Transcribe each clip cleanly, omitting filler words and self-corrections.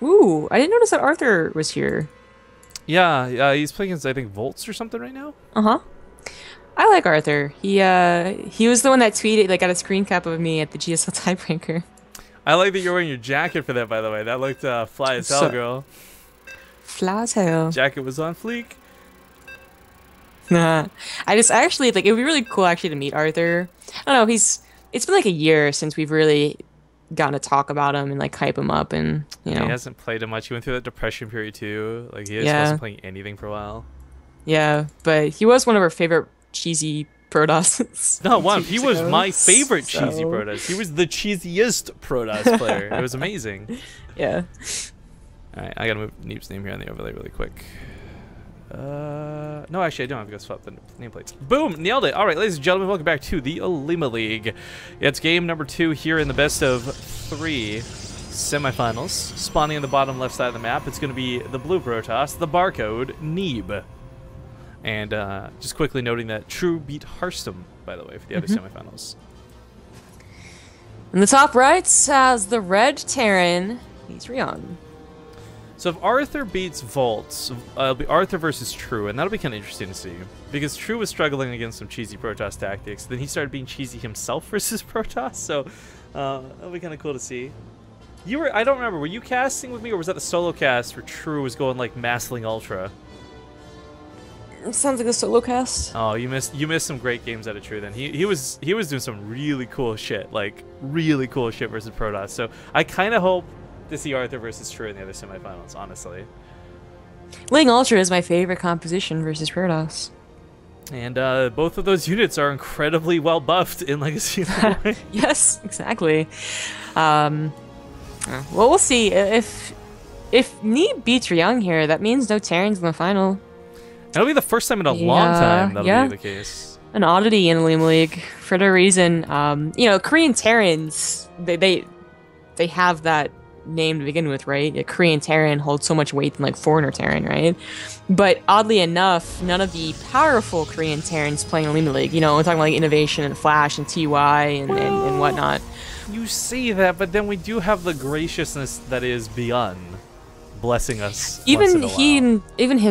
Ooh, I didn't notice that Arthur was here. Yeah, he's playing against I think Volts or something right now. Uh-huh. I like Arthur. He was the one that tweeted, like, got a screen cap of me at the GSL tiebreaker. I like that you're wearing your jacket for that, by the way. That looked fly as hell, So, girl. flat as hell. Jacket was on fleek. Nah. I actually, like, it would be really cool actually to meet Arthur. I don't know, it's been like a year since we've really gotten to talk about him and like hype him up and, you He know. hasn't played it much. He went through that depression period too. Like he just Yeah. wasn't playing anything for a while. Yeah, but he was one of our favorite cheesy Protoss No, one. 2 He years was ago. my favorite cheesy So, Protoss. He was the cheesiest Protoss player. It was amazing. yeah. All right, I gotta move Neep's name here on the overlay really quick. No, actually, I don't have to go swap the nameplates. Boom! Nailed it! Alright, ladies and gentlemen, welcome back to the Alima League. It's game number 2 here in the best of 3 semifinals. Spawning in the bottom left side of the map, it's going to be the blue Protoss, the barcode, Neeb. And just quickly noting that True beat Hearthstone, by the way, for the other semifinals. In the top right has the red Terran. He's Rion. So if Arthur beats Volt, it'll be Arthur versus True, and that'll be kind of interesting to see. Because True was struggling against some cheesy Protoss tactics, then he started being cheesy himself versus Protoss, so that'll be kind of cool to see. I don't remember, were you casting with me, or was that the solo cast where True was going like Massling Ultra? Sounds like a solo cast. Oh, you missed some great games out of True then. He was doing some really cool shit, like really cool shit versus Protoss, so I kind of hope to see Arthur versus True in the other semifinals, honestly. Ling Ultra is my favorite composition versus Protoss. And both of those units are incredibly well buffed in Legacy of the Void. Yes, exactly. Well, we'll see. If Neeb beats Ryung here, that means no Terrans in the final. That'll be the first time in a long time that'll be the case. An oddity in Alima League for no reason. You know, Korean Terrans, they have that name to begin with, right? A Korean Terran holds so much weight than like foreigner Terran, right? But oddly enough, none of the powerful Korean Terrans playing Alima League, you know, we're talking about like Innovation and Flash and TY and whatnot. You say that, but then we do have the graciousness that is Beyond blessing us. Even him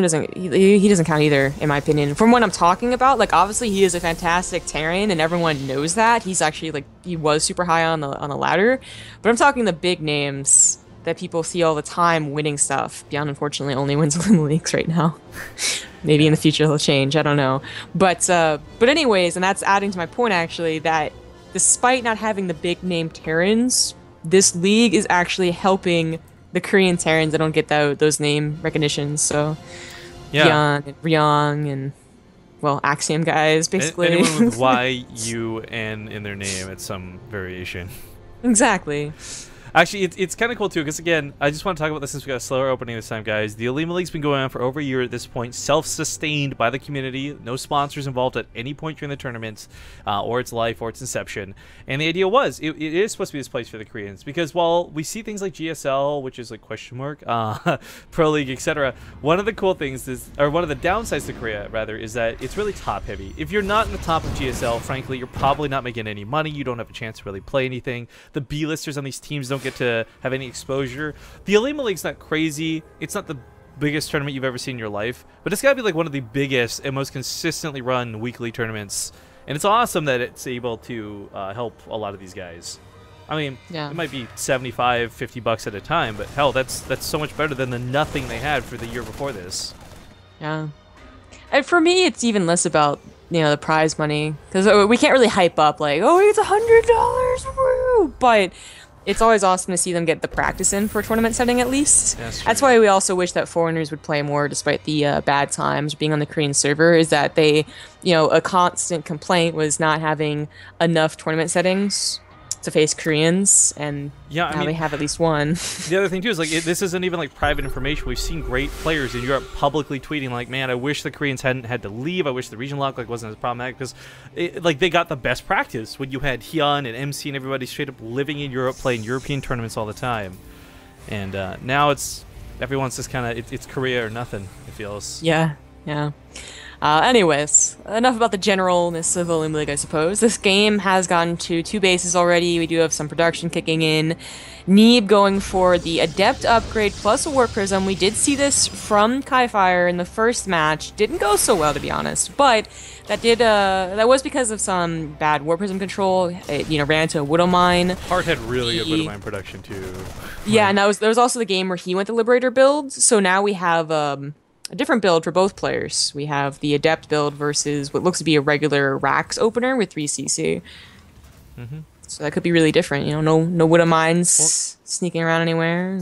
doesn't he doesn't count either, in my opinion. From what I'm talking about, like obviously he is a fantastic Terran and everyone knows that. He's actually like he was super high on the ladder. But I'm talking the big names that people see all the time winning stuff. Beyond unfortunately only wins Alima Leagues right now. Maybe in the future he'll change, I don't know. But anyways, and that's adding to my point actually that despite not having the big name Terrans, this league is actually helping the Korean Terrans that don't get those name recognitions. So, yeah. Beyond and Ryong and, well, Axiom guys, basically. Anyone with Y, U, N in their name, it's some variation. Exactly. Actually, it's kind of cool, too, because, again, I just want to talk about this since we got a slower opening this time, guys. The Alima League's been going on for over a year at this point, self-sustained by the community, no sponsors involved at any point during the tournament, or its life, or its inception. And the idea was, it is supposed to be this place for the Koreans, because while we see things like GSL, which is like question mark, Pro League, etc., one of the cool things is, or one of the downsides to Korea, rather, is that it's really top-heavy. If you're not in the top of GSL, frankly, you're probably not making any money, you don't have a chance to really play anything. The B-listers on these teams don't get to have any exposure. The Alima League's not crazy. It's not the biggest tournament you've ever seen in your life, but it's got to be like one of the biggest and most consistently run weekly tournaments. And it's awesome that it's able to help a lot of these guys. I mean, Yeah. it might be 75, 50 bucks at a time, but hell, that's so much better than the nothing they had for the year before this. Yeah. And for me, it's even less about, you know, the prize money. Because we can't really hype up like, oh, it's $100, woo! But it's always awesome to see them get the practice in for a tournament setting at least. That's why we also wish that foreigners would play more despite the bad times being on the Korean server, is that they, you know, a constant complaint was not having enough tournament settings to face Koreans, and yeah, now they have at least one. The other thing too is like this isn't even like private information. We've seen great players in Europe publicly tweeting like, "Man, I wish the Koreans hadn't had to leave. I wish the region lock like wasn't as problematic because, like, they got the best practice when you had Hyun and MC and everybody straight up living in Europe, playing European tournaments all the time, and now everyone's just kind of it's Korea or nothing. It feels. Yeah, yeah. Anyways, enough about the generalness of Illuma League, I suppose. This game has gotten to 2 bases already. We do have some production kicking in. Neeb going for the Adept upgrade plus a Warp Prism. We did see this from Kaifire in the first match. Didn't go so well, to be honest, but that was because of some bad Warp Prism control. It, ran into a Widow Mine. Heart had really good Widow Mine production too. Yeah, and there was also the game where he went the Liberator build. So now we have a different build for both players. We have the Adept build versus what looks to be a regular Rax opener with 3 CC. Mm-hmm. So that could be really different. No Widow Mines sneaking around anywhere.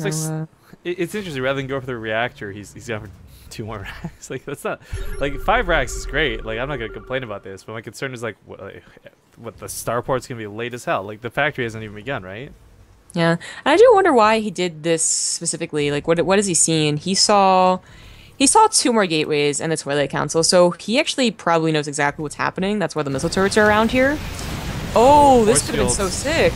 It's interesting. Rather than go for the reactor, he's gone for 2 more racks. Like, that's not, like, 5 racks is great. Like, I'm not gonna complain about this, but my concern is like what the starport's gonna be late as hell. Like, the factory hasn't even begun, right? Yeah, and I do wonder why he did this specifically. Like, what is he seeing? He saw 2 more gateways and the Twilight Council, so he actually probably knows exactly what's happening. That's why the missile turrets are around here. Oh, this could have been so sick.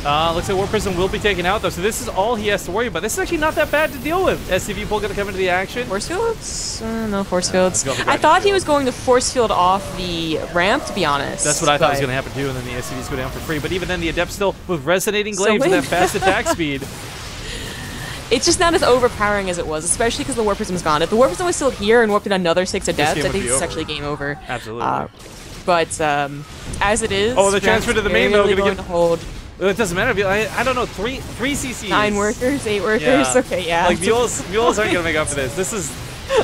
Looks like Warp Prism will be taken out, though, so this is all he has to worry about. This is actually not that bad to deal with. SCV Pull gonna come into the action. Force fields? No force fields. I thought he was going to force field off the ramp, to be honest. That's what I thought was gonna happen too, and then the SCVs go down for free. But even then, the Adept still with Resonating Glaives and that fast attack speed. It's just not as overpowering as it was, especially because the Warp Prism's gone. If the Warp Prism was still here and warped in another 6 Adepts, I think it's actually game over. Absolutely. But as it is, the transfer to the main though, going to hold. It doesn't matter. I don't know. 3 CCs. 9 workers, 8 workers. Yeah. Okay, yeah. Like mules aren't gonna make up for this. This is,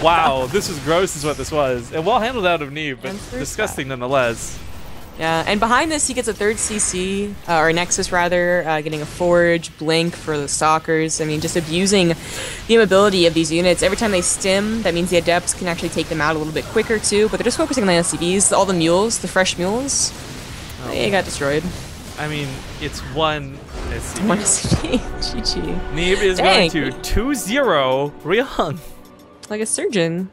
wow. This was gross, is what this was, and well handled out of Neeb, but disgusting nonetheless. Yeah, and behind this he gets a 3rd CC, or Nexus rather, getting a Forge, Blink for the Stalkers. I mean, just abusing the ability of these units. Every time they stim, that means the Adepts can actually take them out a little bit quicker too, but they're just focusing on the SCVs. All the mules, the fresh mules, they got destroyed. I mean, it's 1 SCV. 1 SCV, GG. Neeb is going to 2-0 Ryong. Like a surgeon.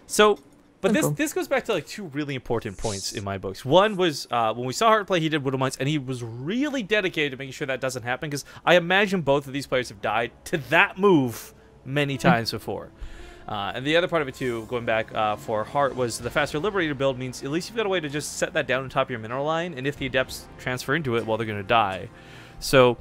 So... But this goes back to like 2 really important points in my books. One was when we saw Heart play, he did Widow Mines, and he was really dedicated to making sure that doesn't happen, because I imagine both of these players have died to that move many times before. And the other part of it too, going back for Heart, was the faster Liberator build means at least you've got a way to just set that down on top of your mineral line, and if the Adepts transfer into it, well, they're going to die. So...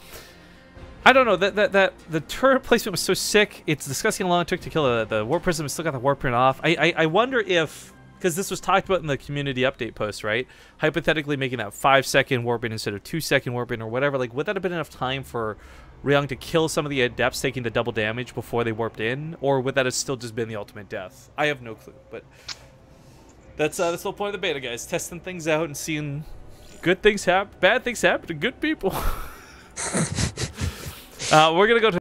I don't know, that the turret placement was so sick. It's disgusting how long it took to kill the Warp Prism. Still got the Warp Print off. I wonder if, because this was talked about in the community update post, right? Hypothetically making that 5-second warp in instead of 2-second warp in or whatever. Like, would that have been enough time for Ryong to kill some of the Adepts taking the double damage before they warped in? Or would that have still just been the ultimate death? I have no clue, but that's the whole point of the beta, guys. Testing things out and seeing good things happen, bad things happen to good people. We're going to go to